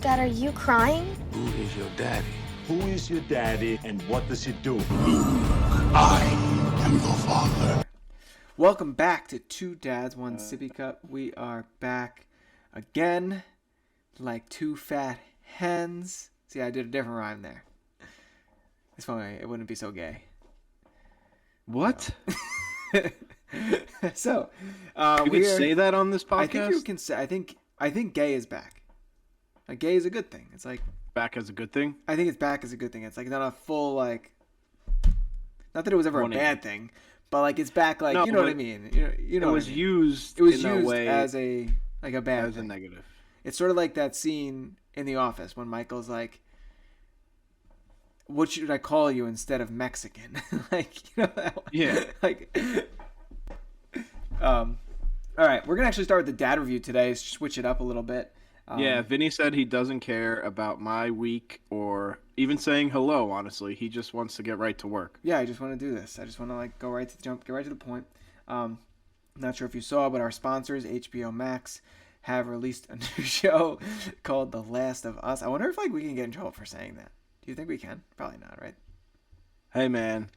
Dad, are you crying? Who is your daddy? Who is your daddy and what does he do? I am your father. Welcome back to Two Dads, One Sippy Cup. We are back again, like two fat hens. See, I did a different rhyme there. It's funny, it wouldn't be so gay. What? So, you can say that on this podcast? I think you can say. I think gay is back. Like, gay is a good thing. It's like back as a good thing. I think it's back as a good thing. It's like not a full like. Not that it was ever a bad thing, but like it's back. Like, no, you know what I mean. You know, it was used. It was in used a way as a like a bad as thing. a negative. It's sort of like that scene in The Office when Michael's like, "What should I call you instead of Mexican?" Like, you know. Yeah. Like. All right, we're gonna actually start with the dad review today. Switch it up a little bit. Yeah, Vinny said he doesn't care about my week or even saying hello. Honestly, he just wants to get right to work. Yeah, I just want to do this. I just want to like get right to the point. Not sure if you saw, but our sponsors, HBO Max, have released a new show called The Last of Us. I wonder if like we can get in trouble for saying that. Do you think we can? Probably not, right? Hey, man,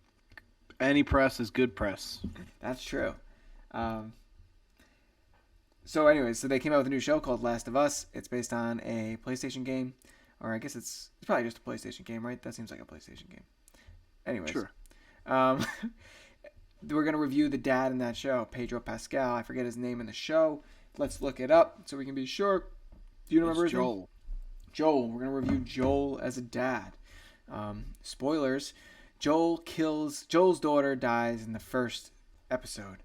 any press is good press. That's true. So anyways, they came out with a new show called Last of Us. It's based on a PlayStation game, or I guess it's probably just a PlayStation game, right? That seems like a PlayStation game. Anyways, sure. We're gonna review the dad in that show, Pedro Pascal. I forget his name in the show. Let's look it up so we can be sure. Do you remember his name? Joel. We're gonna review Joel as a dad. Spoilers: Joel's daughter dies in the first episode.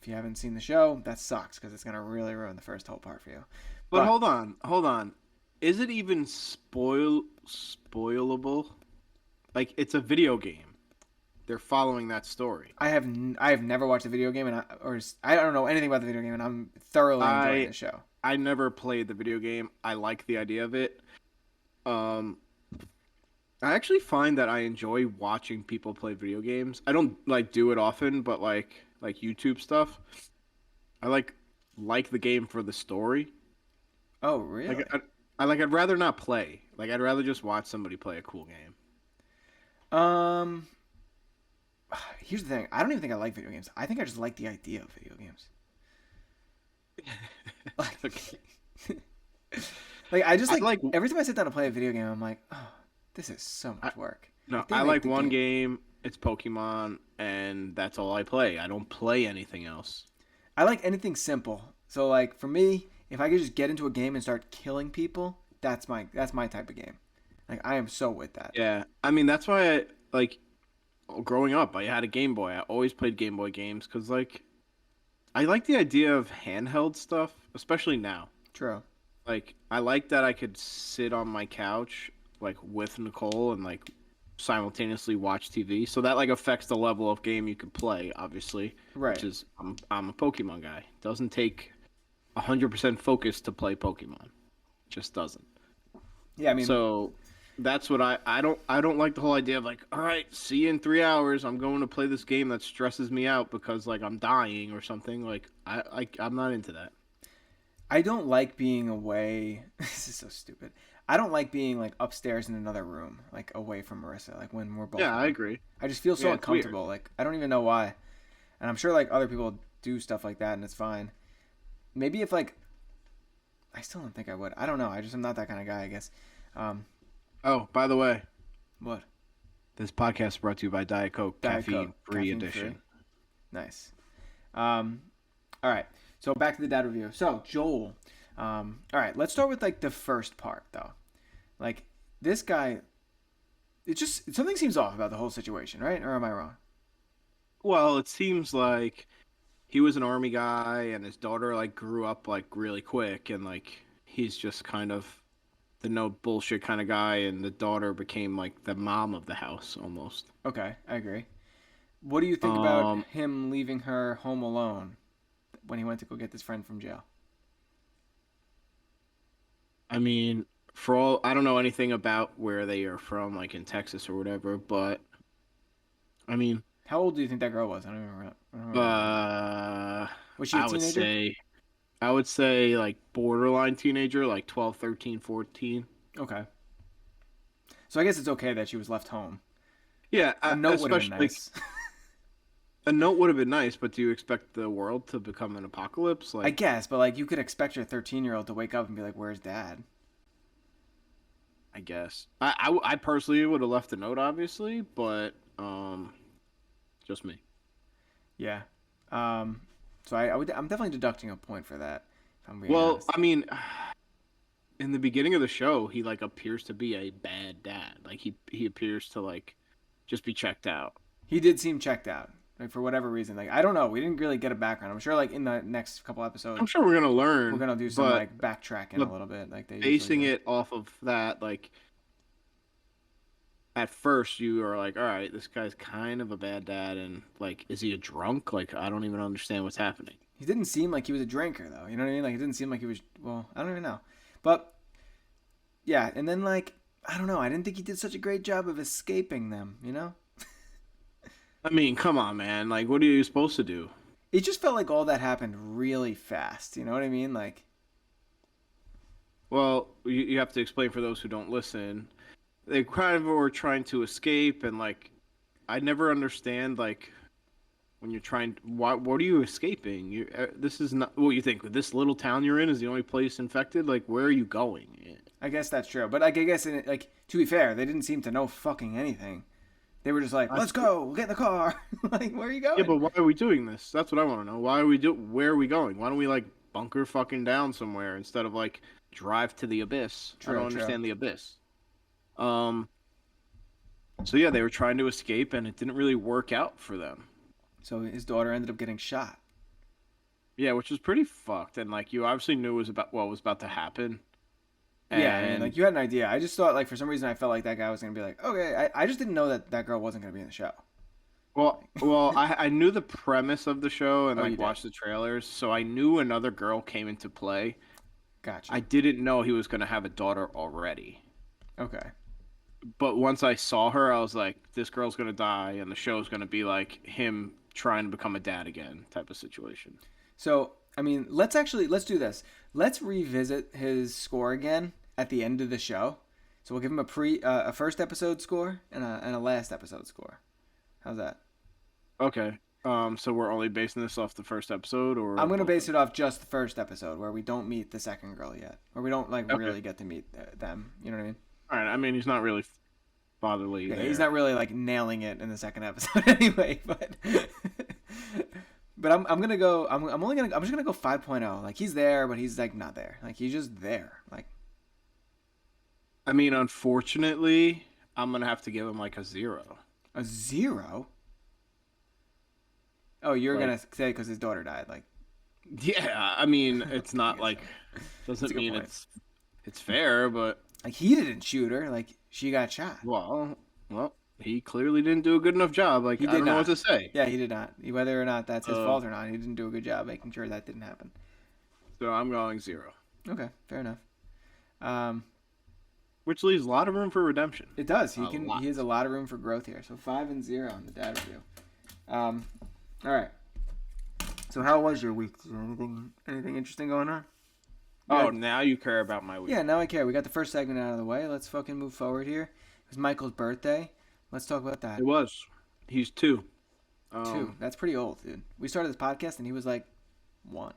If you haven't seen the show, that sucks because it's gonna really ruin the first whole part for you. But hold on. Is it even spoilable? Like, it's a video game. They're following that story. I have never watched the video game, and I don't know anything about the video game, and I'm thoroughly enjoying the show. I never played the video game. I like the idea of it. I actually find that I enjoy watching people play video games. I don't like do it often, but like YouTube stuff. I like the game for the story. Oh, really? I'd rather not play. Like, I'd rather just watch somebody play a cool game. Here's the thing. I don't even think I like video games. I think I just like the idea of video games. Like I just like every time I sit down to play a video game, I'm like, oh, this is so much work. No, I like one game. It's Pokemon, and that's all I play. I don't play anything else. I like anything simple. So like for me, if I could just get into a game and start killing people, that's my type of game. Like I am so with that. Yeah, I mean that's why growing up I had a Game Boy. I always played Game Boy games because like I like the idea of handheld stuff, especially now. True. Like I like that I could sit on my couch like with Nicole and like simultaneously watch TV, so that like affects the level of game you can play, obviously. Right. Which is I'm a Pokemon guy. It doesn't take 100% focus to play Pokemon. It just doesn't. Yeah, I mean. So that's what I don't like the whole idea of like, all right, see you in 3 hours. I'm going to play this game that stresses me out because like I'm dying or something. Like I'm not into that. I don't like being away. This is so stupid. I don't like being like upstairs in another room, like away from Marissa, like when we're both. Yeah, I agree. I just feel so uncomfortable. Like I don't even know why, and I'm sure like other people do stuff like that, and it's fine. Maybe if like, I still don't think I would. I don't know. I just am not that kind of guy, I guess. Oh, by the way, what? This podcast is brought to you by Diet Coke, caffeine-free edition. Nice. All right. So back to the dad review. So Joel. All right. Let's start with like the first part though. Like this guy, something seems off about the whole situation, right? Or am I wrong? Well, it seems like he was an army guy, and his daughter like grew up like really quick, and like he's just kind of the no bullshit kind of guy, and the daughter became like the mom of the house almost. Okay, I agree. What do you think about him leaving her home alone when he went to go get this friend from jail? I mean, I don't know anything about where they are from, like in Texas or whatever, but I mean, how old do you think that girl was? I don't remember. Was she a teenager? I would say like borderline teenager, like 12, 13, 14. Okay. So I guess it's okay that she was left home. Yeah, A note would have been especially nice. a note would have been nice, but do you expect the world to become an apocalypse? I Like, guess, but like you could expect your 13-year-old to wake up and be like, "Where's Dad?" I guess I personally would have left a note, obviously, but just me. Yeah. So I'm definitely deducting a point for that. If I'm being Well, honest. I mean, in the beginning of the show, he like appears to be a bad dad. Like he appears to like just be checked out. He did seem checked out, like for whatever reason. Like I don't know. We didn't really get a background. I'm sure like in the next couple I'm episodes, sure we're gonna learn. we're gonna do some but like backtracking a little bit, like they usually basing do. it off of that, like at first you are like, all right, this guy's kind of a bad dad, and like, is he a drunk? Like, I don't even understand what's happening. He didn't seem like he was a drinker though. You know what I mean? Like it didn't seem like he was. Well, I don't even know. But yeah, and then like I don't know. I didn't think he did such a great job of escaping them. You know? I mean, come on, man. Like, what are you supposed to do? It just felt like all that happened really fast. You know what I mean? Like Well, you have to explain for those who don't listen. They kind of were trying to escape, and like, I never understand like when you're trying. What are you escaping? This is not what you think. This little town you're in is the only place infected. Like, where are you going? I guess that's true. But like I guess like to be fair, they didn't seem to know fucking anything. They were just like, "Let's go, we'll get in the car." Like, where are you going? Yeah, but why are we doing this? That's what I want to know. Why are we Where are we going? Why don't we like bunker fucking down somewhere instead of like drive to the abyss? I don't understand the abyss. Um. So yeah, they were trying to escape, and it didn't really work out for them. So his daughter ended up getting shot. Yeah, which was pretty fucked, and like you obviously knew was about what was about to happen. Yeah, I mean, And like you had an idea. I just thought, like, for some reason, I felt like that guy was gonna be like, okay. I just didn't know that that girl wasn't gonna be in the show. I knew the premise of the show and Oh, like you did? watched the trailers, so I knew another girl came into play. Gotcha. I didn't know he was gonna have a daughter already. Okay. But once I saw her, I was like, this girl's gonna die, and the show's gonna be like him trying to become a dad again, type of situation. So, I mean, let's do this. Let's revisit his score again at the end of the show. So we'll give him a first episode score and a last episode score. How's that? Okay. So we're only basing this off the first episode, or I'm gonna base it off just the first episode where we don't meet the second girl yet, or we don't like Okay. really get to meet them. You know what I mean? All right. I mean, he's not really fatherly. Yeah, there. he's not really like nailing it in the second episode anyway. But I'm gonna go. I'm just gonna go 5.0. Like he's there, but he's like not there. Like he's just there. Like I mean, unfortunately, I'm gonna have to give him like a 0. a 0. Oh, you're Like- gonna say because his daughter died. Like Yeah, I mean, it's not like That's doesn't a good mean point. it's fair, but he didn't shoot her. Like she got shot. well, he clearly didn't do a good enough job. Like He I did don't know not. what to say. Yeah, he did not. Whether or not that's his fault or not, he didn't do a good job making sure that didn't happen. So I'm going 0, Okay, fair enough. which leaves a lot of room for redemption. It does. A lot. He has a lot of room for growth here. So 5 and 0 on the dad review. All right. So how was your week? Is there anything interesting going on? Oh, Yeah. now you care about my week. Yeah, now I care. We got the first segment out of the way. Let's fucking move forward here. It was Michael's birthday. Let's talk about that. It was. He's 2. 2. That's pretty old, dude. We started this podcast and he was like 1.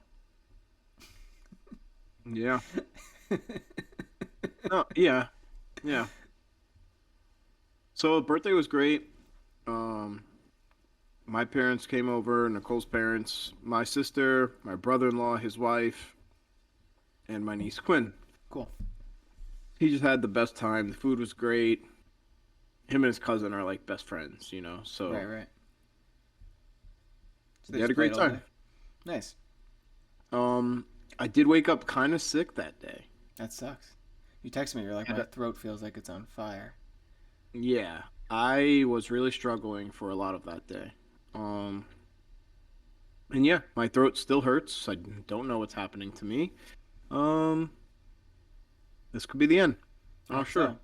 Yeah. Oh, yeah. Yeah. So birthday was great. My parents came over, Nicole's parents, my sister, my brother-in-law, his wife, and my niece Quinn. Cool. He just had the best time. The food was great. Him and his cousin are like best friends, you know. So Right. So they had a great played all time. day? Nice. I did wake up kind of sick that day. That sucks. You text me. You're like, my throat feels like it's on fire. Yeah, I was really struggling for a lot of that day. And yeah, my throat still hurts. I don't know what's happening to me. This could be the end. I Oh, hope sure. so.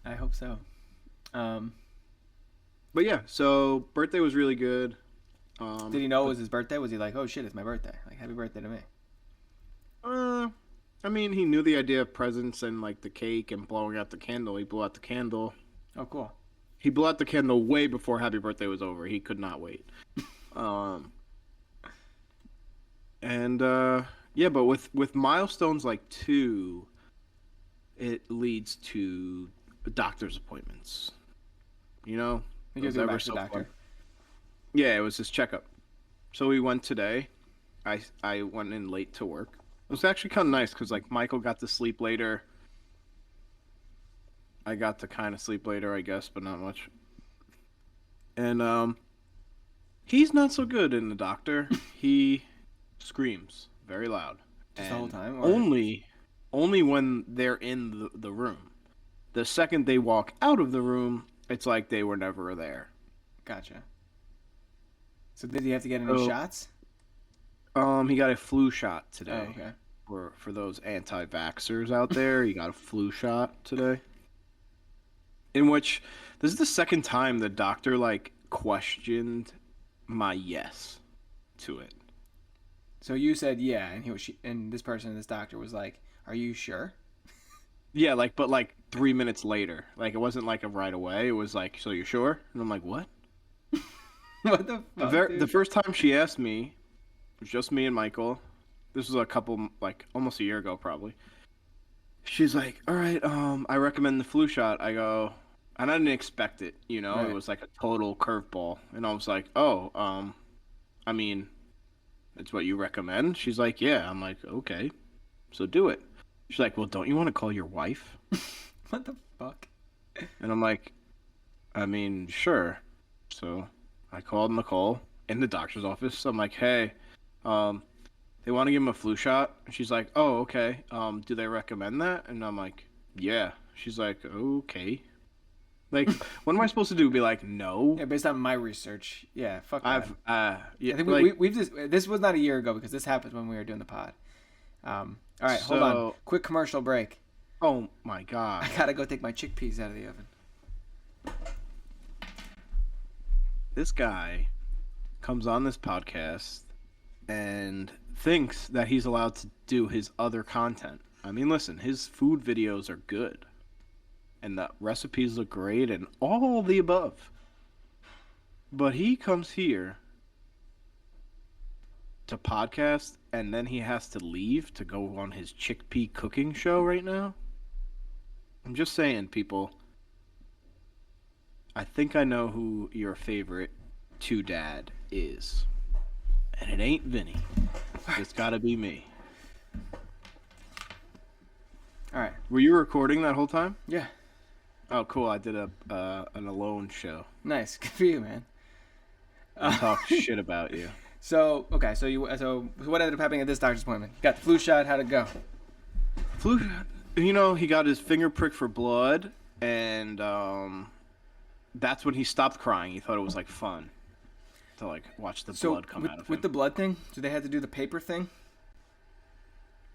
I hope so. But yeah, so birthday was really good. Did he know it was his birthday? Was he like, oh shit, it's my birthday? Like, happy birthday to me. I mean, he knew the idea of presents and like the cake and blowing out the candle. He blew out the candle. Oh, cool. He blew out the candle way before Happy Birthday was over. He could not wait. And yeah, but with milestones like 2, it leads to doctor's appointments. You know, You guys those go ever back to the so doctor. fun. Yeah, it was his checkup. So we went today. I went in late to work. It was actually kind of nice because like Michael got to sleep later. I got to kind of sleep later, I guess, but not much. And he's not so good in the doctor. He screams very loud. Just the whole And time, or- only when they're in the room. The second they walk out of the room, it's like they were never there. Gotcha. So did he have to get any So- shots? He got a flu shot today. Oh, okay. For those anti-vaxxers out there, he got a flu shot today. In which this is the second time the doctor like questioned my yes to it. So you said yeah, and and this doctor was like, "Are you sure?" Yeah, but 3 minutes later. Like it wasn't like a right away. It was like, "So you're sure?" And I'm like, "What?" What the fuck? The first time she asked me, it was just me and Michael. This was a couple, almost a year ago, probably. She's like, "All right, I recommend the flu shot." I go, and I didn't expect it. You know, Right. It was like a total curveball, and I was like, "Oh, I mean, it's what you recommend." She's like, "Yeah." I'm like, "Okay, so do it." She's like, "Well, don't you want to call your wife?" What the fuck? And I'm like, "I mean, sure." So I called Nicole in the doctor's office. I'm like, "Hey, they want to give him a flu shot." And she's like, "Oh, okay. Do they recommend that?" And I'm like, "Yeah." She's like, "Okay." Like, what am I supposed to do? Be like, "No." Yeah, based on my research, yeah, fuck that. Yeah, I think we've just this was not a year ago because this happened when we were doing the pod. All right, hold on. So- Quick commercial break. Oh my god. I gotta go take my chickpeas out of the oven. This guy comes on this podcast and thinks that he's allowed to do his other content. I mean, listen, his food videos are good. And the recipes look great and all the above. But he comes here to podcast and then he has to leave to go on his chickpea cooking show right now. I'm just saying, people. I think I know who your favorite dad is. And it ain't Vinny. It's gotta be me. All right. Were you recording that whole time? Yeah. Oh, cool. I did an alone show. Nice. Good for you, man. I talk shit about you. So okay, so what ended up happening at this doctor's appointment? Got the flu shot. How'd it go? Flu, he got his finger pricked for blood, and that's when he stopped crying. He thought it was fun to watch the blood come out of him. With the blood thing, do they have to do the paper thing?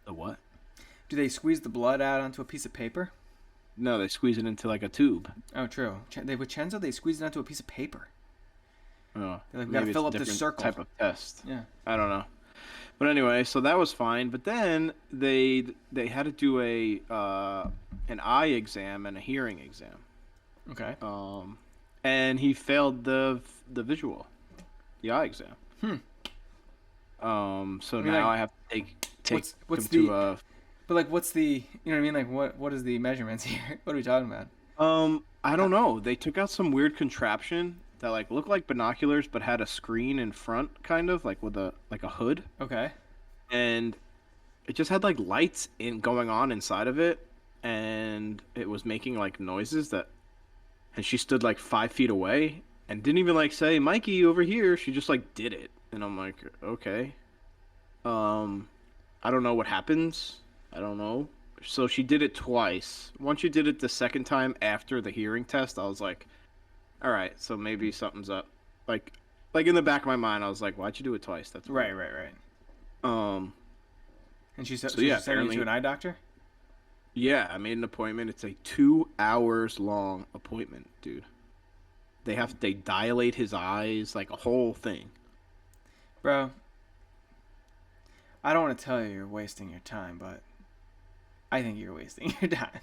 The what? Do they squeeze the blood out onto a piece of paper? No, they squeeze it into a tube. Oh, true. With Chenzo, they squeeze it onto a piece of paper. Oh, They're we gotta maybe fill it's up a this different circle. type of test. Yeah. I don't know. But anyway, so that was fine. But then they had to do an eye exam and a hearing exam. Okay. And he failed the visual, the eye exam. So I mean, now I have to take what's him the to But what's the you know what I mean? What is the measurements here? What are we talking about? I don't know. They took out some weird contraption that looked like binoculars but had a screen in front, kind of with a hood. Okay. And it just had lights going on inside of it, and it was making noises and she stood 5 feet away and didn't even say, "Mikey, over here." She just did it, and I'm like, okay. I don't know what happens. I don't know. So she did it twice. Once she did it the second time after the hearing test, I was like, all right, so maybe something's up. Like in the back of my mind, I was like, why'd you do it twice? That's weird. Right. And she said, So yeah, she's sending you to apparently- an eye doctor? Yeah, I made an appointment. It's a 2 hours long appointment, dude. They dilate his eyes, a whole thing. Bro, I don't want to tell you you're wasting your time, but I think you're wasting your time.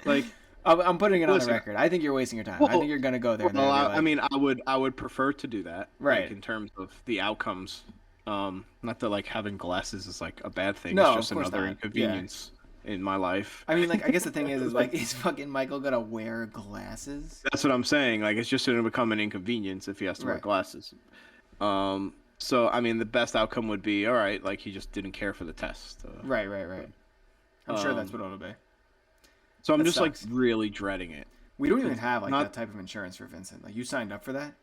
Like, I'm putting it on the listen, record. I think you're wasting your time. I well, think you're gonna go there. And well, they're gonna be I like, mean, I would prefer to do that, Right. like, in terms of the outcomes. Not that like having glasses is like a bad thing. No, It's of just course another not. inconvenience in my life. I mean, like, I guess the thing is like, is fucking Michael gonna wear glasses? That's what I'm saying. Like, it's just going to become an inconvenience if he has to wear Right. glasses. So I mean, the best outcome would be, all right, like he just didn't care for the test. Right. I'm sure that's Um, what it'll be. So I'm That just sucks. like really dreading it. We don't even have like not- that type of insurance for Vincent. Like, you signed up for that?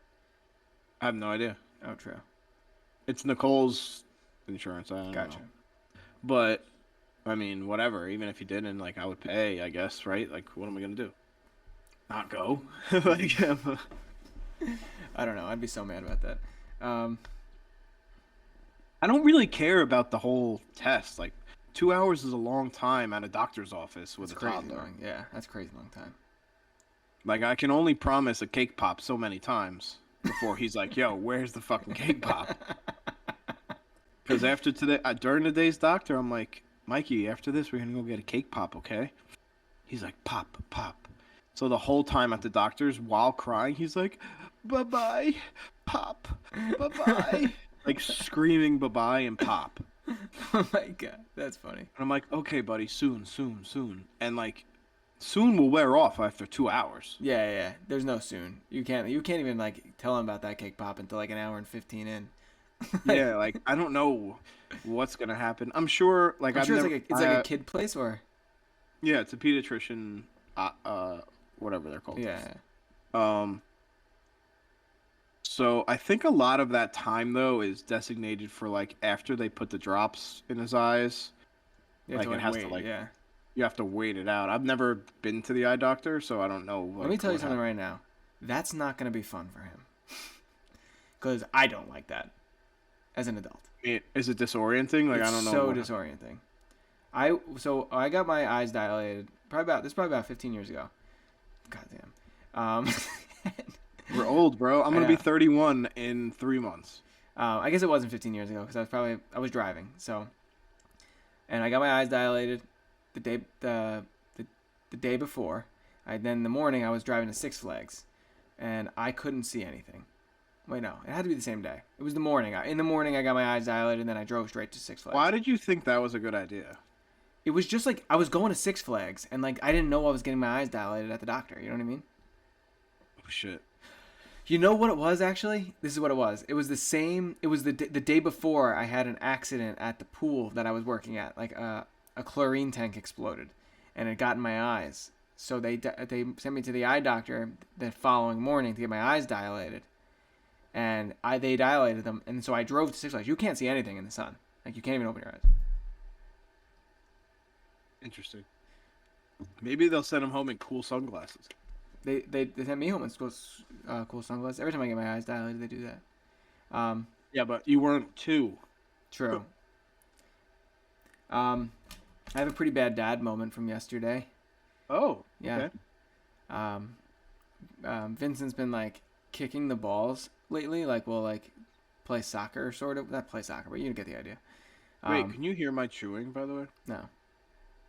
I have no idea. Oh, true. It's Nicole's insurance. I don't Gotcha. know. But I mean, whatever. Even if he didn't, like, I would pay. I guess, right? Like, what am I gonna do? Not go? Like, I don't know. I'd be so mad about that. I don't really care about the whole test. Like, 2 hours is a long time at a doctor's office with That's a crazy toddler. long. Yeah, that's crazy long time. Like, I can only promise a cake pop so many times before he's like, yo, where's the fucking cake pop? Because after today, during the day's doctor, I'm like, Mikey, after this, we're going to go get a cake pop, okay? He's like, pop, pop. So the whole time at the doctor's, while crying, he's like, bye-bye, pop, bye-bye. Like, screaming bye-bye and pop. Oh my god, that's funny. And I'm like, okay, buddy, soon. And, like, soon will wear off after 2 hours. Yeah. There's no soon. You can't even like tell him about that cake pop until like an hour and 15 in. Yeah, like, I don't know what's going to happen. I'm sure, like, I'm I've sure never... it's like a kid place or Yeah, it's a pediatrician, whatever they're called. yeah. So I think a lot of that time, though, is designated for, like, after they put the drops in his eyes. You Like, have to, it has to, wait, like, yeah. You have to wait it out. I've never been to the eye doctor, so I don't know. Like, Let me tell you what something happened. right now. That's not going to be fun for him. Because I don't like that as an adult. Is it disorienting? Like, It's I don't know. so disorienting. I got my eyes dilated probably about 15 years ago. Goddamn. We're old, bro. I'm I gonna be know. 31 in 3 months. I guess it wasn't 15 years ago because I was driving. So, and I got my eyes dilated the day before. Then in the morning I was driving to Six Flags, and I couldn't see anything. Wait, no, it had to be the same day. It was the morning. In the morning I got my eyes dilated, and then I drove straight to Six Flags. Why did you think that was a good idea? It was just like I was going to Six Flags, and like I didn't know I was getting my eyes dilated at the doctor. You know what I mean? Oh, shit. You know what it was, actually? This is what it was. It was the same. It was the day before I had an accident at the pool that I was working at. Like a chlorine tank exploded, and it got in my eyes. So they sent me to the eye doctor the following morning to get my eyes dilated, and they dilated them. And so I drove to Six Flags. You can't see anything in the sun. Like, you can't even open your eyes. Interesting. Maybe they'll send him home in cool sunglasses. They sent me home in cool sunglasses. Every time I get my eyes dilated, they do that. Yeah, but you weren't 2. True. I have a pretty bad dad moment from yesterday. Oh, Yeah. okay. Vincent's been like kicking the balls lately. Like, we'll like play soccer, sort of. Not play soccer, but you get the idea. Wait, can you hear my chewing, by the way? No.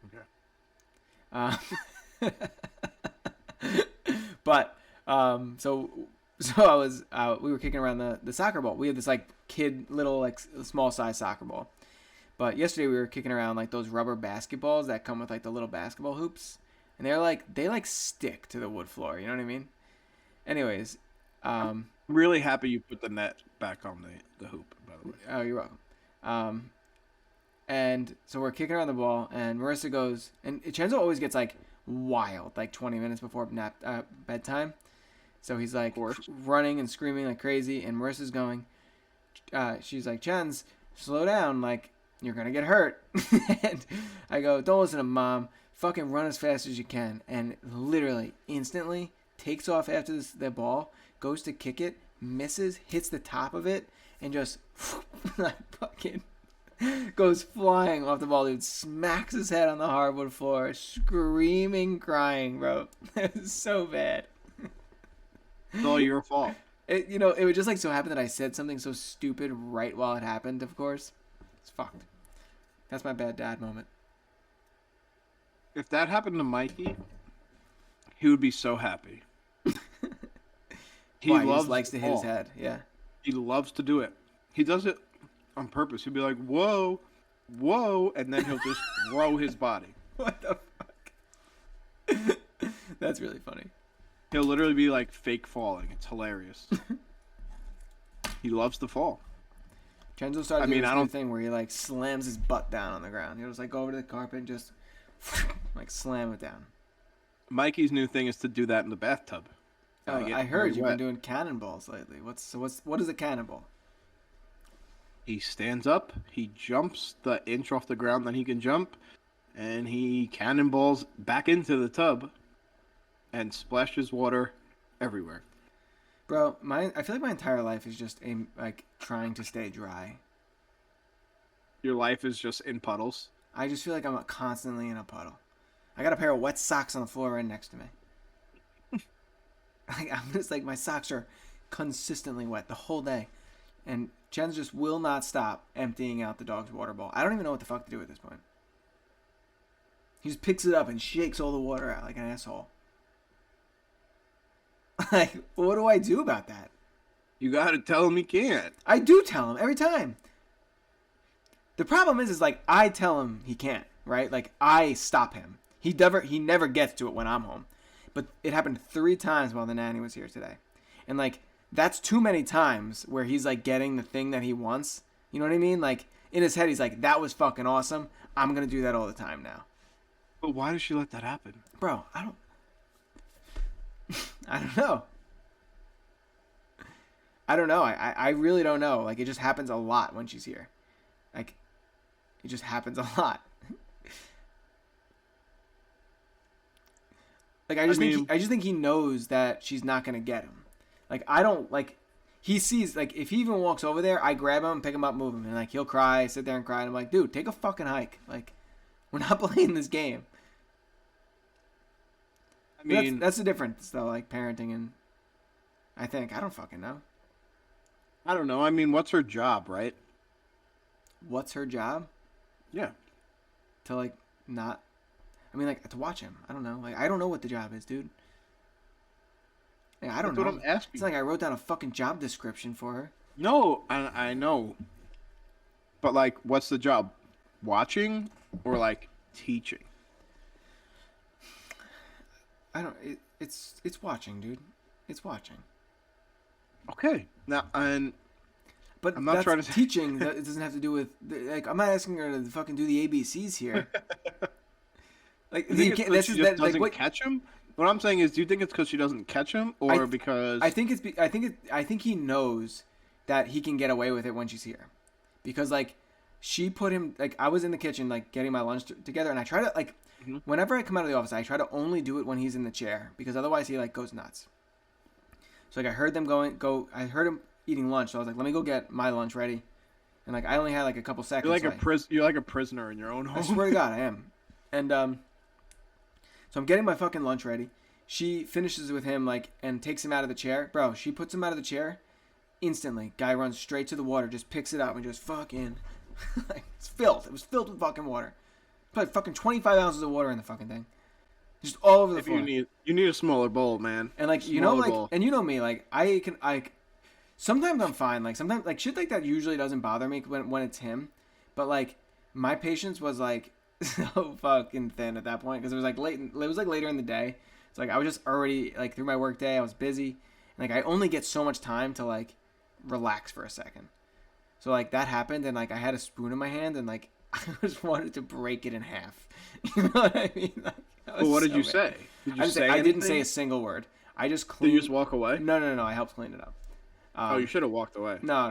Okay. But so I was we were kicking around the soccer ball. We have this like little like small size soccer ball. But yesterday we were kicking around like those rubber basketballs that come with like the little basketball hoops, and they stick to the wood floor. You know what I mean? Anyways, I'm really happy you put the net back on the hoop, by the way. oh, you're welcome. And so we're kicking around the ball, and Marissa goes, and Chenzo always gets like wild, like 20 minutes before bedtime. So he's like running and screaming like crazy, and Marissa's going, she's like, Chens, slow down, like, you're gonna get hurt. And I go, don't listen to Mom, fucking run as fast as you can. And literally, instantly, takes off after the ball, goes to kick it, misses, hits the top of it, and just like fucking goes flying off the ball, dude. Smacks his head on the hardwood floor, screaming, crying, bro. It was so bad. It's all your fault. It would just like so happen that I said something so stupid right while it happened, of course. It's fucked. That's my bad dad moment. if that happened to Mikey, he would be so happy. He just likes to hit his head. Yeah. He loves to do it. He does it on purpose. He'll be like, whoa, whoa, and then he'll just throw his body. What the fuck? That's really funny. He'll literally be like fake falling. It's hilarious. He loves to fall. Chenzo started doing this new thing where he like slams his butt down on the ground. He'll just like go over to the carpet and just like slam it down. Mikey's new thing is to do that in the bathtub. Oh, I heard you've been doing cannonballs lately. What is a cannonball? He stands up, he jumps the inch off the ground that he can jump, and he cannonballs back into the tub and splashes water everywhere. Bro, I feel like my entire life is just like trying to stay dry. Your life is just in puddles? I just feel like I'm constantly in a puddle. I got a pair of wet socks on the floor right next to me. I'm just like, my socks are consistently wet the whole day. And Jen just will not stop emptying out the dog's water bowl. I don't even know what the fuck to do at this point. He just picks it up and shakes all the water out like an asshole. Like, what do I do about that? You gotta tell him he can't. I do tell him every time. The problem is like, I tell him he can't, right? Like, I stop him. He never gets to it when I'm home. But it happened 3 times while the nanny was here today. And like, that's too many times where he's like getting the thing that he wants. You know what I mean? Like, in his head, he's like, that was fucking awesome. I'm going to do that all the time now. But why does she let that happen? Bro, I don't know. I don't know. I really don't know. Like, it just happens a lot when she's here. Like, it just happens a lot. Like, I just think he knows that she's not going to get him. Like, I don't, like, he sees, like, if he even walks over there, I grab him, pick him up, move him. And, like, he'll cry, sit there and cry. And I'm like, dude, take a fucking hike. Like, we're not playing this game. I mean, that's the difference, though, like, parenting and, I think. I don't fucking know. I don't know. I mean, what's her job, right? What's her job? Yeah. To, like, not, I mean, like, to watch him. I don't know. Like, I don't know what the job is, dude. Like, I don't know. That's what I'm asking. It's like I wrote down a fucking job description for her. No, I know. But, like, what's the job? Watching or, like, teaching? I don't. It's watching, dude. It's watching. Okay. Now, but I'm not trying to teaching. That it doesn't have to do with, like, I'm not asking her to fucking do the ABCs here. Like, you can't, that's just that, doesn't like, catch him. What I'm saying is, do you think it's because she doesn't catch him, or because I think he knows that he can get away with it when she's here, because like she put him, like, I was in the kitchen like getting my lunch together, and I try to like whenever I come out of the office, I try to only do it when he's in the chair, because otherwise he like goes nuts. So like I heard them I heard him eating lunch, so I was like, let me go get my lunch ready, and like I only had like a couple seconds. You're like a prisoner in your own home. I swear to God, I am, and so I'm getting my fucking lunch ready. She finishes with him, like, and takes him out of the chair. Bro, she puts him out of the chair. Instantly, guy runs straight to the water, just picks it up and just fucking, like, it's filled. It was filled with fucking water. Probably fucking 25 ounces of water in the fucking thing. Just all over the floor. You need a smaller bowl, man. And like, you know, like, and you know me, like, sometimes I'm fine. Like, sometimes, like, shit like that usually doesn't bother me when it's him. But like, my patience was like so fucking thin at that point, because it was like later in the day. It's like I was just already like through my work day. I was busy, and like I only get so much time to like relax for a second. So like that happened, and like I had a spoon in my hand, and like I just wanted to break it in half. You know what I mean? Like, well, what did you say? I didn't say a single word. I just cleaned. Did you just walk away? No. I helped clean it up. You should have walked away. No.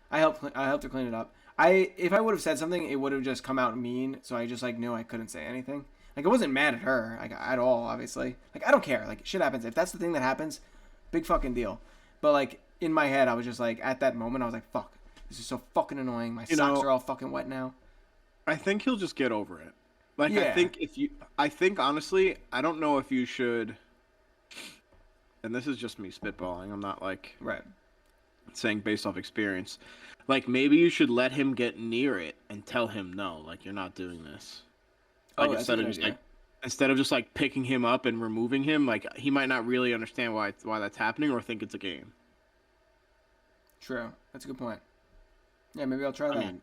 I helped to clean it up. If I would have said something, it would have just come out mean. So I just like knew I couldn't say anything. Like, I wasn't mad at her, like, at all, obviously. Like, I don't care. Like, shit happens. If that's the thing that happens, big fucking deal. But, like, in my head, I was just like, at that moment, I was like, fuck. This is so fucking annoying. My socks are all fucking wet now. I think he'll just get over it. Like, yeah. I think, honestly, I don't know if you should, and this is just me spitballing. I'm not, like, right, saying based off experience. Like, maybe you should let him get near it and tell him no. Like, you're not doing this. Like, instead of just, like, instead of just like picking him up and removing him, like he might not really understand why that's happening or think it's a game. True. That's a good point. Yeah, maybe I'll try I that. mean,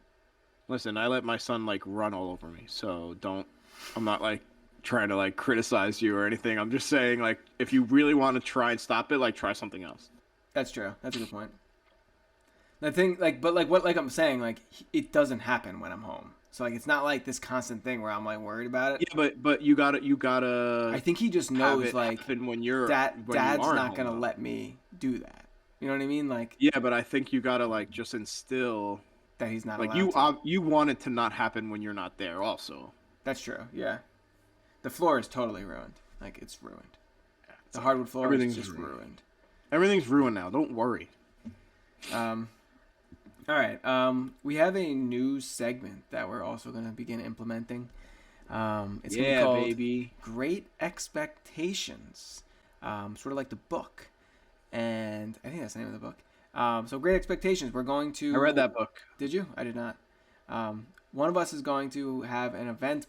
listen, I let my son like run all over me, so don't. I'm not like trying to like criticize you or anything. I'm just saying like if you really want to try and stop it, like try something else. That's true. That's a good point. The thing, like, but like I'm saying, like, it doesn't happen when I'm home. So like, it's not like this constant thing where I'm like worried about it. Yeah, but you gotta. I think he just have knows it like happen when that you dad's aren't not home, gonna though. let me do that. You know what I mean? Like Yeah, but I think you gotta like just instill that he's not like allowed to. you want it to not happen when you're not there. Also, That's true. Yeah, the floor is totally ruined. Like it's ruined. The like, hardwood floor is everything's just ruined. ruined. Everything's ruined now. Don't worry. All right. We have a new segment that we're also going to begin implementing. It's going to be called baby. Great Expectations, sort of like the book. And I think that's the name of the book. So Great Expectations. We're going to. I read that book. Did you? I did not. One of us is going to have an event.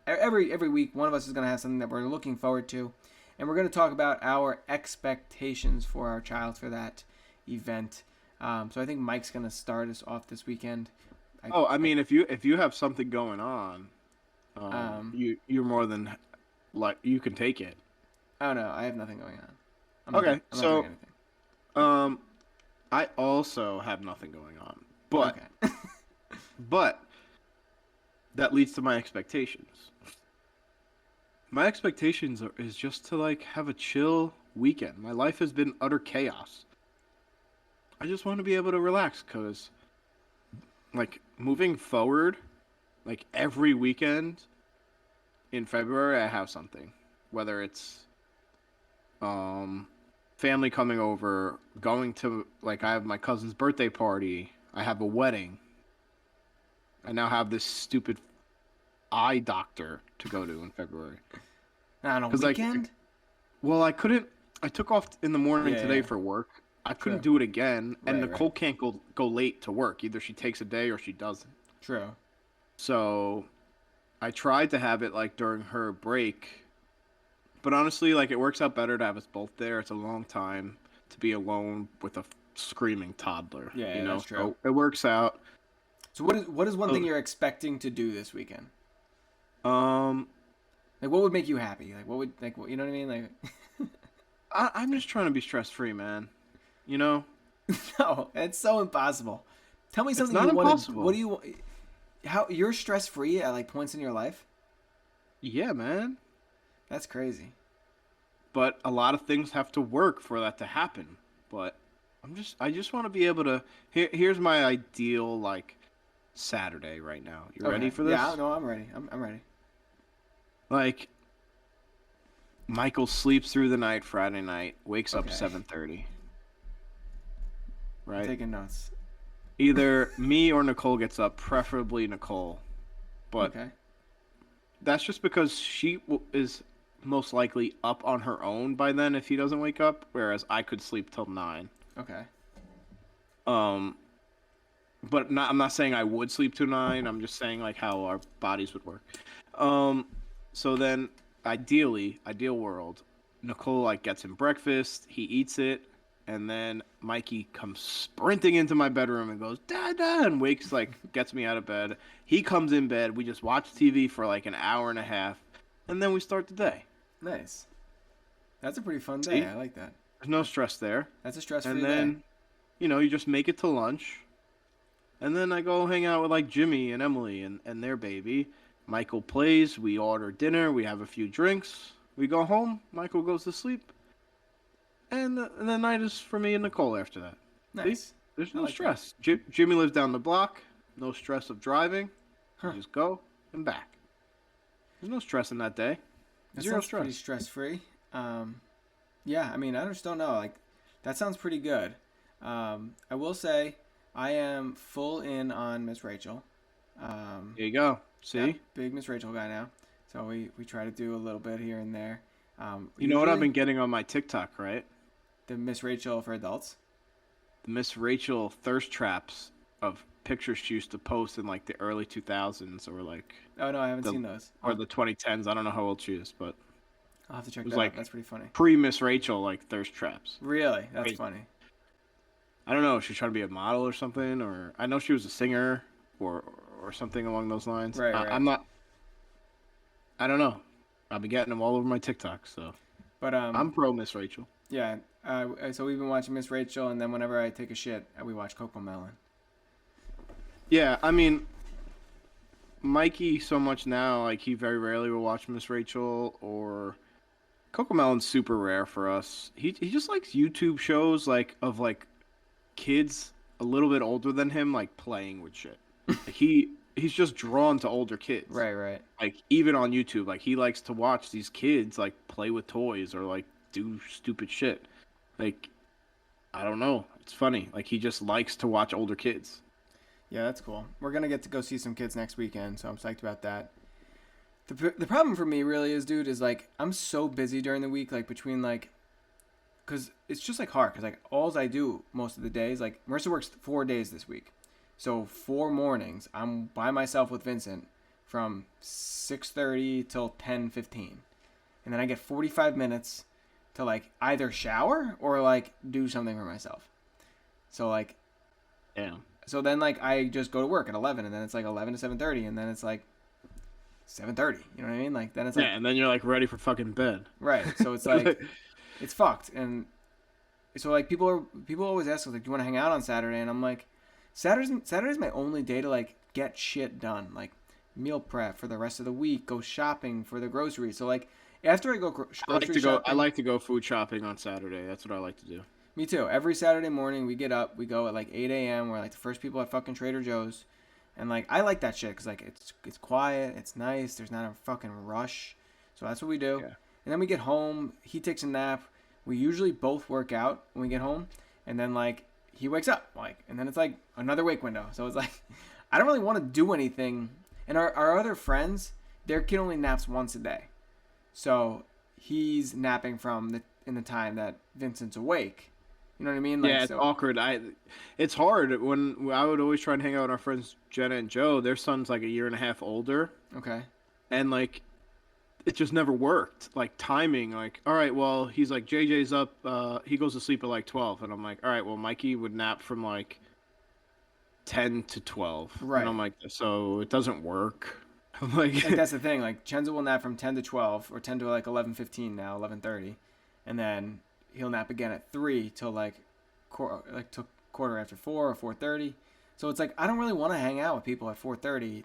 Every week, one of us is going to have something that we're looking forward to, and we're going to talk about our expectations for our child for that event. So I think Mike's going to start us off this weekend. I mean, if you have something going on, you're more than like you can take it. Oh no, I have nothing going on. I'm Okay, not doing anything. I also have nothing going on, but Okay. but that leads to my expectations. My expectations is just to like have a chill weekend. My life has been utter chaos. I just want to be able to relax because, like, moving forward, like every weekend in February, I have something. Whether it's family coming over, going to like I have my cousin's birthday party, I have a wedding. I now have this stupid eye doctor to go to in February. On a 'Cause, like, weekend? Well, I couldn't. I took off in the morning Yeah, today yeah. for work. I couldn't True. do it again, and Right, Nicole can't go late to work. Either she takes a day or she doesn't. True. So I tried to have it like during her break, but honestly, like it works out better to have us both there. It's a long time to be alone with a screaming toddler. Yeah, you know, that's true. So it works out. So what is one thing you're expecting to do this weekend? Um, Like what would make you happy? Like what would like what, you know what I mean? Like I'm just trying to be stress free, man. You know, no, it's so impossible. Tell me something not you want to. impossible. What do you? How you're stress free at like points in your life? yeah, man. That's crazy. But a lot of things have to work for that to happen. But I just want to be able to. Here's my ideal like Saturday right now. You ready for this? Yeah, no, I'm ready. I'm ready. Like, Michael sleeps through the night Friday night, wakes up Okay. 7:30. Right? Taking notes. Either me or Nicole gets up, preferably Nicole. But Okay. that's just because she is most likely up on her own by then if he doesn't wake up, whereas I could sleep till 9. Okay. But I'm not saying I would sleep till 9. I'm just saying like how our bodies would work. So then ideal world, Nicole like gets him breakfast, he eats it, and then Mikey comes sprinting into my bedroom and goes, "Dad," and wakes like gets me out of bed. He comes in bed, we just watch TV for like an hour and a half, and then we start the day. Nice. That's a pretty fun See? day. I like that. There's no stress there. That's a stress free And day. then, you just make it to lunch. And then I go hang out with like Jimmy and Emily and their baby. Michael plays, we order dinner, we have a few drinks, we go home, Michael goes to sleep. And the night is for me and Nicole after that. Nice. See? There's I no like stress. Jimmy lives down the block, no stress of driving. Huh. You just go and back. There's no stress in that day. That Zero sounds pretty stress. stress free. Yeah, I mean, I just don't know. Like, that sounds pretty good. I will say, I am full in on Miss Rachel. There you go. See? Yeah, big Miss Rachel guy now. So we try to do a little bit here and there. You know what I've usually been getting on my TikTok, right? the Miss Rachel for adults. The Miss Rachel thirst traps of pictures she used to post in like the early 2000s or like Oh no, I haven't seen those. or the 2010s. I don't know how old she is, but I'll have to check it was that like out. That's pretty funny. pre Miss Rachel, like thirst traps. Really? That's Crazy. funny. I don't know if she's trying to be a model or something, or I know she was a singer or something along those lines. Right. I'm not. I don't know. I've been getting them all over my TikTok, so. But I'm pro Miss Rachel. Yeah. So we've been watching Miss Rachel, and then whenever I take a shit, we watch Coco Melon. Yeah, I mean, Mikey so much now, like he very rarely will watch Miss Rachel or Coco Melon's super rare for us. He just likes YouTube shows like of like kids a little bit older than him like playing with shit. Like he's just drawn to older kids. Right. Like even on YouTube, like he likes to watch these kids like play with toys or like do stupid shit. Like I don't know. It's funny. Like he just likes to watch older kids. Yeah, that's cool. We're gonna get to go see some kids next weekend, so I'm psyched about that. The problem for me really is, dude, is like I'm so busy during the week, like between like, cause it's just like hard, cause like alls I do most of the days, like Marissa works 4 days this week, so 4 mornings I'm by myself with Vincent from 6:30 till 10:15, and then I get 45 minutes to like either shower or like do something for myself. So like, Damn. So then, like, I just go to work at 11, and then it's, like, 11 to 7:30, and then it's, like, 7:30. You know what I mean? Like, then it's, like... Yeah, and then you're, like, ready for fucking bed. Right. So it's, like, it's fucked. And so, like, people always ask, like, do you want to hang out on Saturday? And I'm, like, Saturday's my only day to, like, get shit done. Like, meal prep for the rest of the week, go shopping for the groceries. So, like, after I go grocery shopping... I like to go food shopping on Saturday. That's what I like to do. Me too. Every Saturday morning, we get up, we go at like 8 a.m. We're like the first people at fucking Trader Joe's. And like, I like that shit because like it's quiet, it's nice, there's not a fucking rush. So that's what we do. Yeah. And then we get home, he takes a nap. We usually both work out when we get home. And then like, he wakes up, like, and then it's like another wake window. So it's like, I don't really want to do anything. And our other friends, their kid only naps once a day. So he's napping in the time that Vincent's awake. You know what I mean? Like, yeah, it's awkward. It's hard when I would always try and hang out with our friends Jenna and Joe. Their son's like a year and a half older. Okay. And like, it just never worked. Like timing, like, all right, well, he's like JJ's up. He goes to sleep at like 12, and I'm like, all right, well, Mikey would nap from like 10 to 12. Right. And I'm like, so it doesn't work. like that's the thing. Like Chenza will nap from 10 to 12 or 10 to like 11:15 now, 11:30, and then he'll nap again at 3 till like till quarter after 4 or 4:30. So it's like I don't really want to hang out with people at 4:30,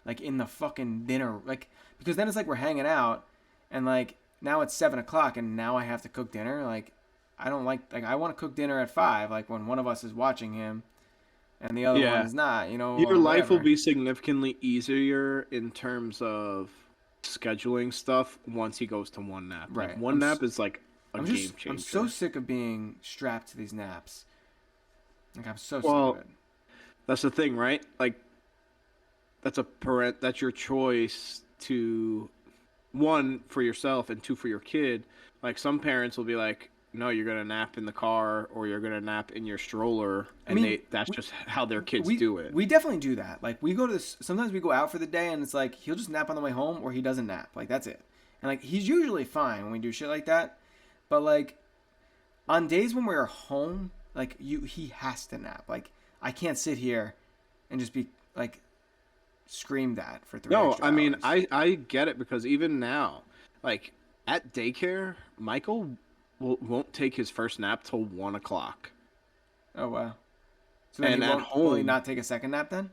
like in the fucking dinner, like because then it's like we're hanging out, and like now it's 7 o'clock and now I have to cook dinner. Like I don't like I want to cook dinner at 5, like when one of us is watching him, and the other one is not. You know, your life will be significantly easier in terms of scheduling stuff once he goes to one nap. Right. Like one nap is like. Game changer. I'm so sick of being strapped to these naps. Like I'm so sick of it. That's the thing, right? Like that's your choice to 1 for yourself and 2 for your kid. Like some parents will be like, no, you're gonna nap in the car or you're gonna nap in your stroller, and that's just how their kids do it. We definitely do that. Like we go to sometimes we go out for the day and it's like he'll just nap on the way home or he doesn't nap. Like that's it. And like he's usually fine when we do shit like that. But like on days when we're home, like he has to nap. Like I can't sit here and just be like screamed at for 3 extra I mean hours. I get it because even now, like at daycare, Michael won't take his first nap till 1 o'clock. Oh wow! So then will he not take a second nap then?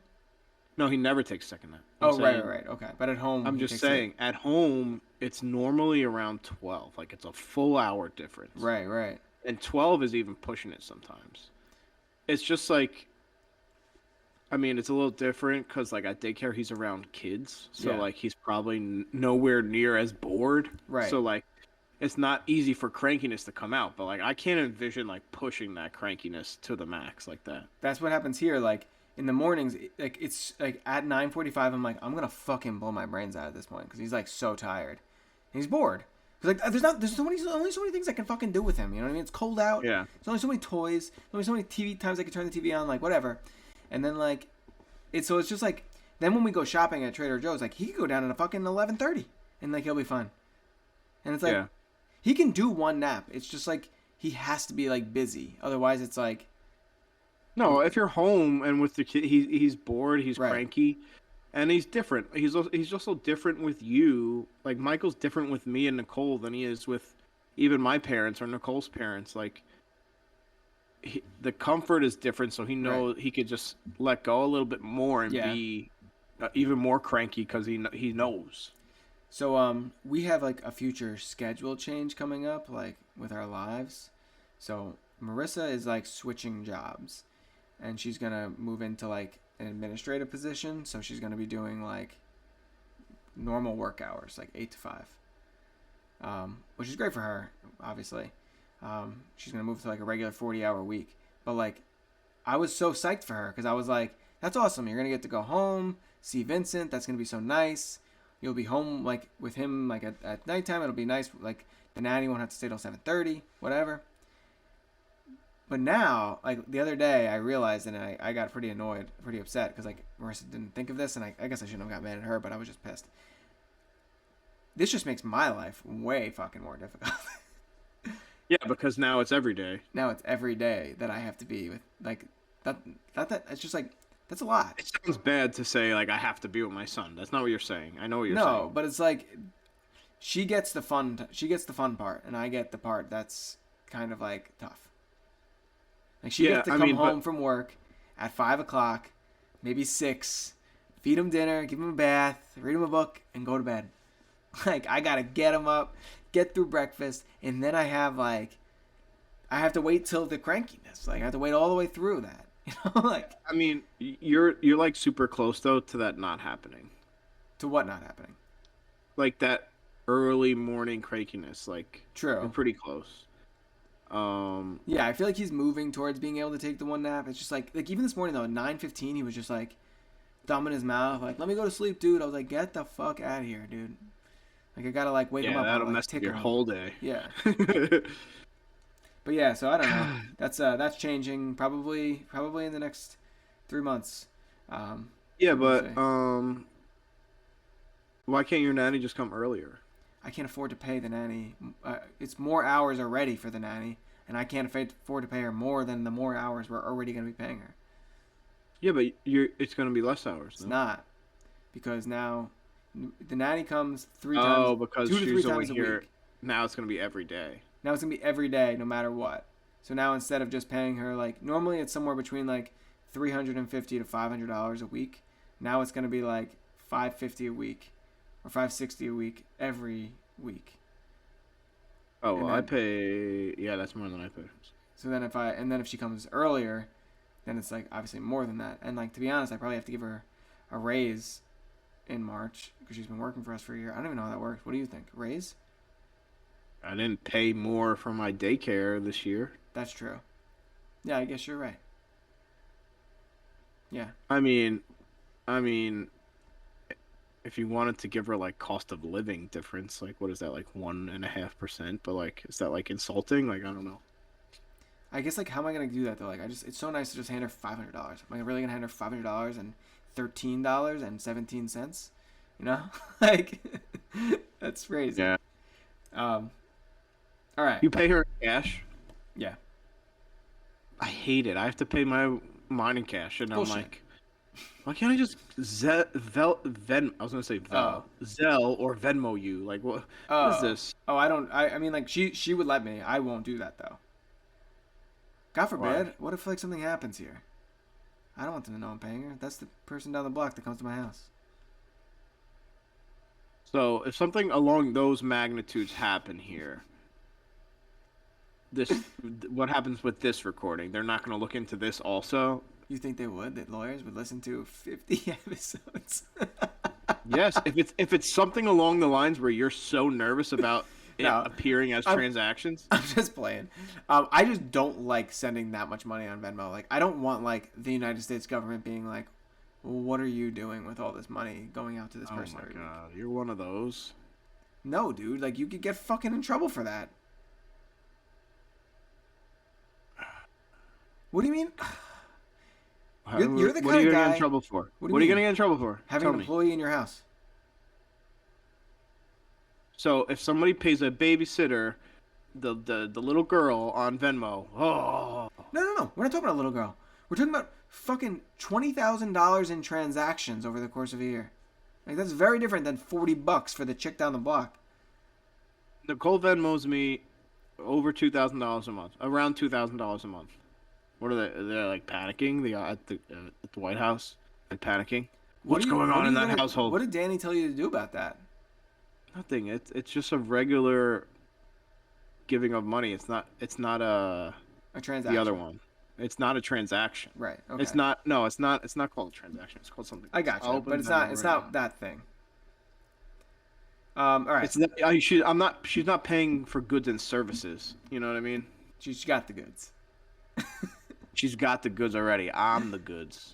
No, he never takes a second nap. Right. Okay, but at home, I'm just saying, at home, it's normally around 12. Like, it's a full hour difference. Right. And 12 is even pushing it sometimes. It's just like, I mean, it's a little different because, like, at daycare, he's around kids. So, like, he's probably nowhere near as bored. Right. So, like, it's not easy for crankiness to come out. But, like, I can't envision, like, pushing that crankiness to the max like that. That's what happens here. Like, in the mornings, like it's like at 9:45, I'm like, I'm gonna fucking blow my brains out at this point because he's like so tired, and he's bored. Cause like there's only so many things I can fucking do with him. You know what I mean? It's cold out. Yeah. There's only so many toys. There's only so many TV times I can turn the TV on. Like whatever, and then like it's just like then when we go shopping at Trader Joe's, like he could go down at a fucking 11:30 and like he'll be fine. And it's like Yeah. he can do one nap. It's just like he has to be like busy. Otherwise, it's like No, if you're home and with the kid, he's bored, he's Right. cranky, and he's different. He's also different with you. Like Michael's different with me and Nicole than he is with even my parents or Nicole's parents. Like the comfort is different, so he knows he could just let go a little bit more and be even more cranky because he knows. So we have like a future schedule change coming up, like with our lives. So Marissa is like switching jobs, and she's gonna move into like an administrative position. So she's gonna be doing like normal work hours, like 8 to 5, which is great for her, obviously. She's gonna move to like a regular 40-hour week. But like, I was so psyched for her because I was like, "That's awesome! You're gonna get to go home, see Vincent. That's gonna be so nice. You'll be home like with him like at nighttime. It'll be nice. Like the nanny won't have to stay till 7:30, whatever." But now, like the other day, I realized and I got pretty annoyed, pretty upset because like Marissa didn't think of this, and I guess I shouldn't have got mad at her, but I was just pissed. This just makes my life way fucking more difficult. Yeah, because now it's every day. Now it's every day that I have to be with like that. It's just like that's a lot. It sounds bad to say like I have to be with my son. That's not what you're saying. I know what you're saying. No, but it's like she gets the fun. She gets the fun part, and I get the part that's kind of like tough. Like she gets to come home from work at 5 o'clock, maybe 6, feed him dinner, give him a bath, read him a book, and go to bed. Like I gotta get him up, get through breakfast, and then I have to wait till the crankiness. Like I have to wait all the way through that. You know, like I mean, you're like super close though to that not happening. to what not happening? Like that early morning crankiness. Like True. We're pretty close. Yeah, I feel like he's moving towards being able to take the one nap. It's just like even this morning though, at 9:15, he was just like thumb in his mouth, like "Let me go to sleep, dude." I was like, "Get the fuck out of here, dude." Like I gotta like wake him up. That'll and, mess tick up your him. whole day. Yeah. But yeah, so I don't know. That's changing probably in the next 3 months. Yeah, but why can't your nanny just come earlier? I can't afford to pay the nanny. It's more hours already for the nanny, and I can't afford to pay her more than the more hours we're already going to be paying her. Yeah, but it's going to be less hours. It's not, because now the nanny comes 3 times. Oh, because 2 to 3 she's times only a here. week. Now it's going to be every day. Now it's gonna be every day, no matter what. So now instead of just paying her like normally it's somewhere between like $350 to $500 a week. Now it's gonna be like $550 a week or $560 a week every week. Oh, well, I pay. Yeah, that's more than I pay. So then if she comes earlier, then it's like obviously more than that. And like to be honest, I probably have to give her a raise in March because she's been working for us for a year. I don't even know how that works. What do you think? Raise? I didn't pay more for my daycare this year. That's true. Yeah, I guess you're right. Yeah. I mean, if you wanted to give her like cost of living difference, like what is that, like 1.5%? But like, is that like insulting? Like I don't know. I guess like how am I gonna do that though? Like it's so nice to just hand her $500. Am I really gonna hand her $500 and $13.17? You know, like that's crazy. Yeah. All right. You pay her in cash. Yeah. I hate it. I have to pay mine in cash, and Bullshit. I'm like, why can't I just I was gonna say Zelle or Venmo you? Like what is this? Oh, I mean like she would let me. I won't do that though. God forbid. Why? What if like something happens here? I don't want them to know I'm paying her. That's the person down the block that comes to my house. So if something along those magnitudes happen here, what happens with this recording? They're not going to look into this also? You think they would? That lawyers would listen to 50 episodes? Yes, if it's something along the lines where you're so nervous about it appearing as transactions. I'm just playing. I just don't like sending that much money on Venmo. Like I don't want like the United States government being like, well, what are you doing with all this money going out to this person? Oh my god, you're one of those. No, dude. Like you could get fucking in trouble for that. What do you mean? You're the What kind are you of gonna get guy. in trouble for? What do you What are you mean? gonna get in trouble for? Having Tell an me. employee in your house. So if somebody pays a babysitter, the little girl on Venmo, oh, No. We're not talking about a little girl. We're talking about fucking $20,000 in transactions over the course of a year. Like that's very different than $40 for the chick down the block. Nicole Venmos me over $2,000 a month, around $2,000 a month. What are they? They're like panicking. They are at the White House, like panicking. What's going on in that household? What did Danny tell you to do about that? Nothing. It's just a regular giving of money. It's not A transaction. the other one. It's not a transaction. Right. Okay. It's not. No, it's not. It's not called a transaction. It's called something. I got I'll you, open but it's Venmo not. It's right not now. that thing. All right. It's not, I'm not. She's not paying for goods and services. You know what I mean? She's got the goods. She's got the goods already. I'm the goods.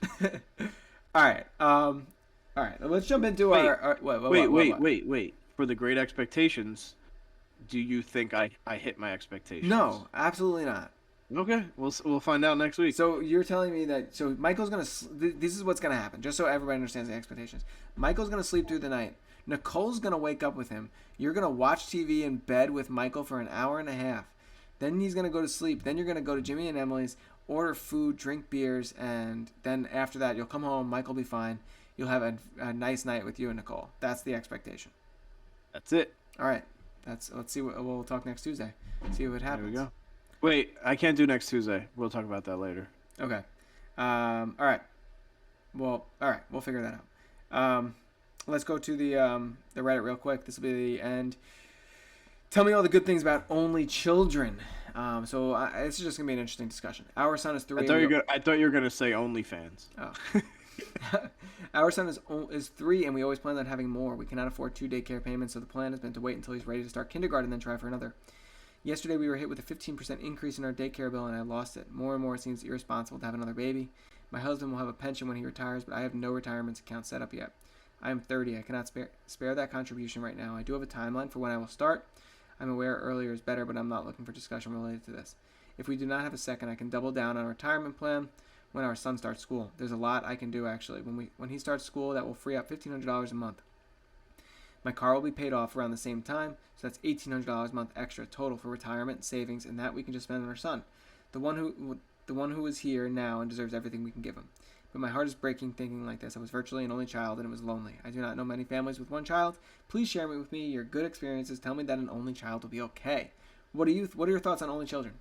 All right. All right. Let's jump into Wait. our what? Wait. For the great expectations, do you think I hit my expectations? No, absolutely not. Okay, we'll find out next week. So you're telling me that Michael's gonna this is what's gonna happen, just so everybody understands the expectations. Michael's gonna sleep through the night. Nicole's gonna wake up with him. You're gonna watch TV in bed with Michael for an hour and a half. Then he's gonna go to sleep. Then you're gonna go to Jimmy and Emily's, order food, drink beers, and then after that you'll come home. Michael will be fine. You'll have a nice night with you and Nicole. That's the expectation. That's it. All right. Let's see what we'll talk next Tuesday. See what happens. There we go. Wait, I can't do next Tuesday. We'll talk about that later. Okay. All right. Well, all right. We'll figure that out. Let's go to the Reddit real quick. This will be the end. Tell me all the good things about only children. This is just gonna be an interesting discussion. Our son is 3. I thought you were gonna say OnlyFans. Oh. Our son is 3, and we always plan on having more. We cannot afford 2 daycare payments, so the plan has been to wait until he's ready to start kindergarten and then try for another. Yesterday, we were hit with a 15% increase in our daycare bill, and I lost it. More and more, it seems irresponsible to have another baby. My husband will have a pension when he retires, but I have no retirement account set up yet. I am 30. I cannot spare that contribution right now. I do have a timeline for when I will start. I'm aware earlier is better, but I'm not looking for discussion related to this. If we do not have a second, I can double down on a retirement plan when our son starts school. There's a lot I can do, actually. When he starts school, that will free up $1,500 a month. My car will be paid off around the same time, so that's $1,800 a month extra total for retirement, savings, and that we can just spend on our son. The one who is here now and deserves everything we can give him. But my heart is breaking thinking like this. I was virtually an only child, and it was lonely. I do not know many families with one child. Please share with me your good experiences. Tell me that an only child will be okay. What are your thoughts on only children?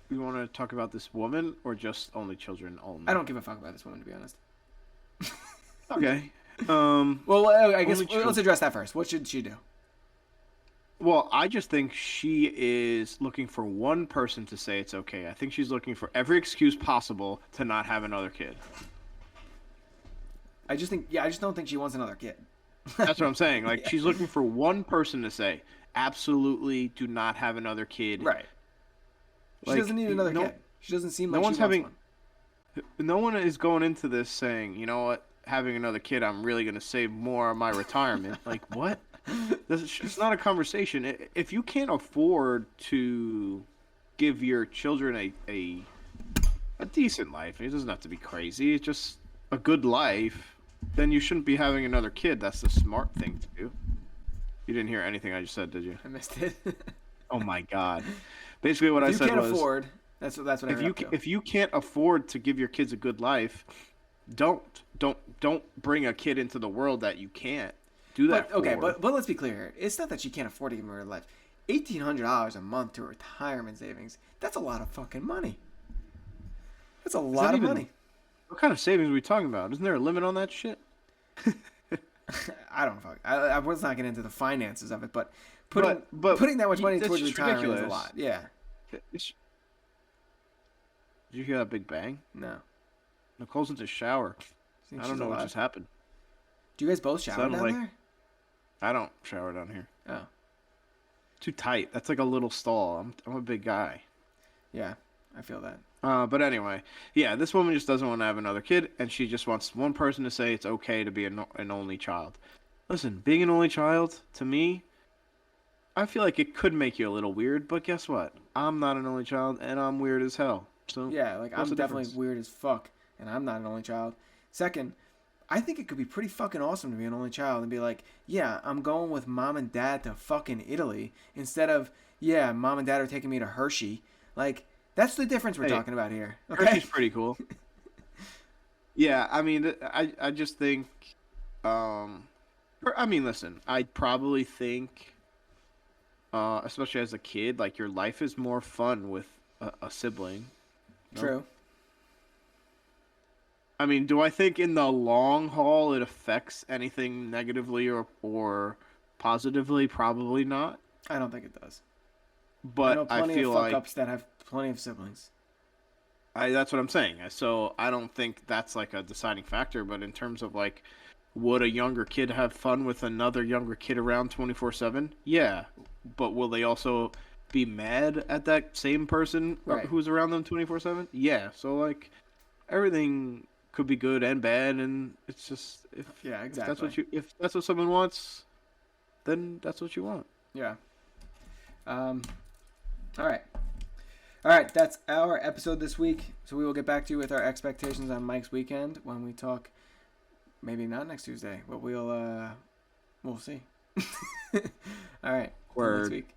We want to talk about this woman or just only children only? I don't give a fuck about this woman, to be honest. Okay. Well, I guess let's address that first. What should she do? Well, I just think she is looking for one person to say it's okay. I think she's looking for every excuse possible to not have another kid. I just don't think she wants another kid. That's what I'm saying. Like, she's looking for one person to say, absolutely do not have another kid. Right. She doesn't need another kid. She doesn't seem like she wants one. No one is going into this saying, you know what, having another kid, I'm really going to save more of my retirement. Like, what? It's not a conversation. If you can't afford to give your children a decent life, it doesn't have to be crazy, it's just a good life, then you shouldn't be having another kid. That's the smart thing to do. You didn't hear anything I just said, did you? I missed it. Oh my God. Basically what I said was... If you can't afford, that's what I heard. If you can't afford to give your kids a good life, don't bring a kid into the world that you can't do that for. Okay, but let's be clear here. It's not that she can't afford to give him her life. $1,800 a month to retirement savings. That's a lot of fucking money. That's a lot of money. What kind of savings are we talking about? Isn't there a limit on that shit? I don't fuck. I was not getting into the finances of it, but putting that much money towards retirement ridiculous. Is a lot. Yeah. Did you hear that big bang? No. Nicole's in the shower. I don't know what just happened. Do you guys both shower down there? I don't shower down here. Oh. Too tight. That's like a little stall. I'm a big guy. Yeah, I feel that. But anyway, yeah, this woman just doesn't want to have another kid, and she just wants one person to say it's okay to be an only child. Listen, being an only child, to me, I feel like it could make you a little weird, but guess what? I'm not an only child, and I'm weird as hell. So Yeah, like I'm what's the definitely difference? weird as fuck, and I'm not an only child. Second, I think it could be pretty fucking awesome to be an only child and be like, yeah, I'm going with mom and dad to fucking Italy instead of, yeah, mom and dad are taking me to Hershey. Like, that's the difference we're Hey, talking about here. Okay. Hershey's pretty cool. Yeah, I mean, I just think, I mean, listen, I probably think, especially as a kid, like your life is more fun with a sibling. No? True. I mean, do I think in the long haul it affects anything negatively or positively? Probably not. I don't think it does. I know But I plenty of feel fuck like ups that have plenty of siblings. that's what I'm saying. So I don't think that's like a deciding factor. But in terms of like, would a younger kid have fun with another younger kid around 24/7? Yeah, but will they also be mad at that same person Right. who's around them 24/7? Yeah. So like, everything could be good and bad, and it's just Yeah, if that's exactly. if that's what someone wants, then that's what you want. Yeah. All right. All right, that's our episode this week. So we will get back to you with our expectations on Mike's weekend when we talk. Maybe not next Tuesday, but we'll see. All right. Till next Word. week.